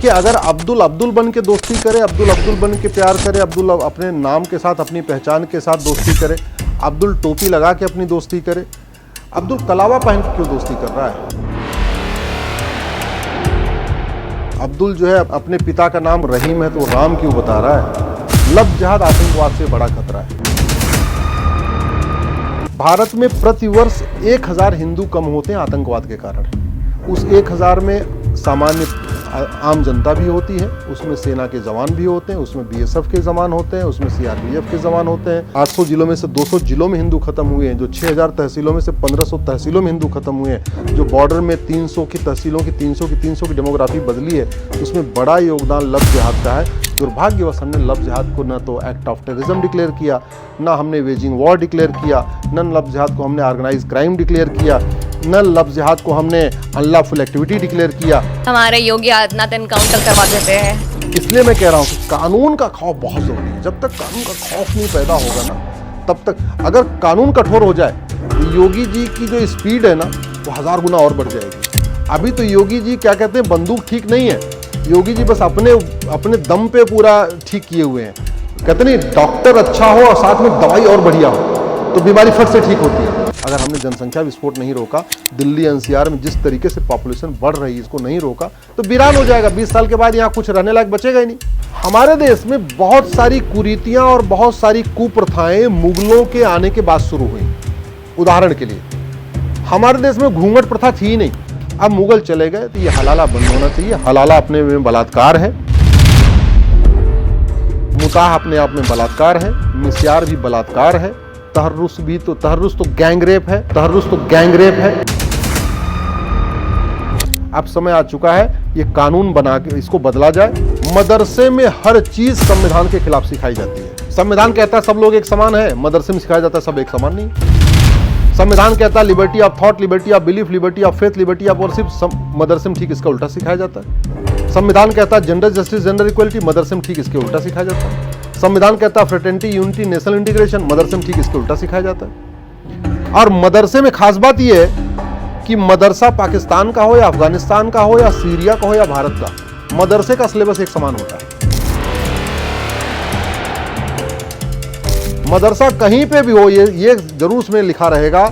कि अगर अब्दुल बन के दोस्ती करे, अब्दुल बन के प्यार करे, अब्दुल अपने नाम के साथ अपनी पहचान के साथ दोस्ती करे, अब्दुल टोपी लगा के अपनी दोस्ती करे, अब्दुल कलावा पहन के क्यों दोस्ती कर रहा है? अब्दुल जो है अपने पिता का नाम रहीम है तो राम क्यों बता रहा है? लफ्ज़ जिहाद आतंकवाद से बड़ा खतरा है। भारत में प्रतिवर्ष 1000 हिंदू कम होते हैं आतंकवाद के कारण। उस 1000 में सामान्य आम जनता भी होती है, उसमें सेना के जवान भी होते हैं, उसमें बीएसएफ के जवान होते हैं, उसमें सीआरपीएफ के जवान होते हैं। 800 जिलों में से 200 जिलों में हिंदू खत्म हुए हैं। जो 6000 तहसीलों में से 1500 तहसीलों में हिंदू खत्म हुए हैं। जो बॉर्डर में 300 की तहसीलों की 300 की डेमोग्राफी बदली है, उसमें बड़ा योगदान लफ्ज़ जिहाद का है। दुर्भाग्यवश हमने लफ्ज़ जिहाद को न तो एक्ट ऑफ टेररिज्म डिक्लेयर किया, ना हमने वेजिंग वॉर डिक्लेयर किया, न लफ्ज़ जिहाद को हमने ऑर्गेनाइज क्राइम डिक्लेयर किया, न लफ्ज़ जिहाद को हमने अनलॉफुल एक्टिविटी डिक्लेयर किया। हमारे योगी आदित्यनाथ एनकाउंटर करवा देते हैं। इसलिए मैं कह रहा हूँ कि कानून का खौफ बहुत ज़रूरी है। जब तक कानून का खौफ नहीं पैदा होगा ना, तब तक अगर कानून कठोर हो जाए तो योगी जी की जो स्पीड है ना वो 1000 गुना और बढ़ जाएगी। अभी तो योगी जी क्या कहते हैं, बंदूक ठीक नहीं है, योगी जी बस अपने दम पे पूरा ठीक किए हुए हैं। कहते नहीं, डॉक्टर अच्छा हो और साथ में दवाई और बढ़िया हो तो बीमारी फट से ठीक होती है। अगर हमने जनसंख्या विस्फोट नहीं रोका, दिल्ली एनसीआर में जिस तरीके से पॉपुलेशन बढ़ रही है इसको नहीं रोका तो वीरान हो जाएगा। 20 साल के बाद यहाँ कुछ रहने लायक बचेगा ही नहीं। हमारे देश में बहुत सारी कुरीतियां और बहुत सारी कुप्रथाएं मुगलों के आने के बाद शुरू हुई। उदाहरण के लिए हमारे देश में घूंघट प्रथा थी ही नहीं। अब मुगल चले गए तो ये हलाला बंद होना चाहिए। हलाला अपने में बलात्कार है, मुताह अपने आप में बलात्कार है, मिस्यार भी बलात्कार है, तहर्रुस तो गैंग रेप है। अब समय आ चुका है ये कानून बना के इसको बदला जाए। मदरसे में हर चीज संविधान के खिलाफ सिखाई जाती है। संविधान कहता है सब लोग एक समान है, मदरसे में सिखाया जाता है सब एक समान नहीं। संविधान कहता है liberty of thought, liberty of belief, liberty of faith, liberty of worship, मदरसे में ठीक इसका उल्टा सिखाया जाता है। संविधान कहता है जेंडर जस्टिस, जेंडर इक्वलिटी, मदरसे में ठीक इसके उल्टा सिखाया जाता है। संविधान कहता है फ्रेटर्निटी, यूनिटी, नेशनल इंटीग्रेशन, मदरसे में ठीक इसके उल्टा सिखाया जाता है। और मदरसे में खास बात यह है कि मदरसा पाकिस्तान का हो या अफगानिस्तान का हो या सीरिया का हो या भारत का, मदरसे का सिलेबस एक समान होता है। मदरसा कहीं पे भी हो ये जरूर उसमें लिखा रहेगा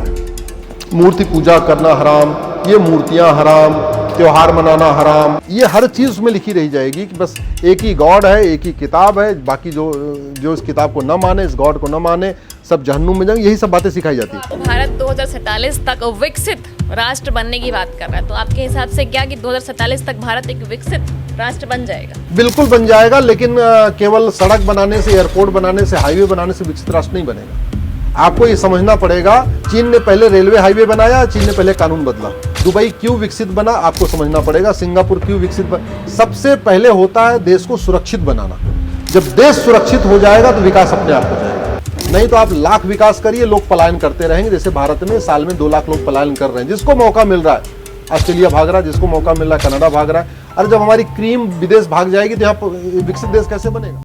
मूर्ति पूजा करना हराम, ये मूर्तियां हराम, त्योहार मनाना हराम, ये हर चीज उसमें लिखी रही जाएगी कि बस एक ही गॉड है, एक ही किताब है, बाकी जो इस किताब को न माने, इस गॉड को न माने, सब जहन्नुम में जाएंगे। यही सब बातें सिखाई जाती है। भारत 2047 तक विकसित राष्ट्र बनने की बात कर रहा है, तो आपके हिसाब से क्या कि 2047 तक भारत एक विकसित राष्ट्र बन जाएगा? बिल्कुल बन जाएगा, लेकिन केवल सड़क बनाने से, एयरपोर्ट बनाने से, हाईवे बनाने से विकसित राष्ट्र नहीं बनेगा। आपको ये समझना पड़ेगा, चीन ने पहले रेलवे हाईवे बनाया, चीन ने पहले कानून बदला। दुबई क्यों विकसित बना आपको समझना पड़ेगा। सिंगापुर क्यों विकसित बना। सबसे पहले होता है देश को सुरक्षित बनाना। जब देश सुरक्षित हो जाएगा तो विकास अपने आप हो जाएगा। नहीं तो आप लाख विकास करिए, लोग पलायन करते रहेंगे। जैसे भारत में साल में 2 लाख लोग पलायन कर रहे हैं। जिसको मौका मिल रहा है ऑस्ट्रेलिया भाग रहा है, जिसको मौका मिल रहा है कनाडा भाग रहा है। और जब हमारी क्रीम विदेश भाग जाएगी तो यहाँ विकसित देश कैसे बनेगा?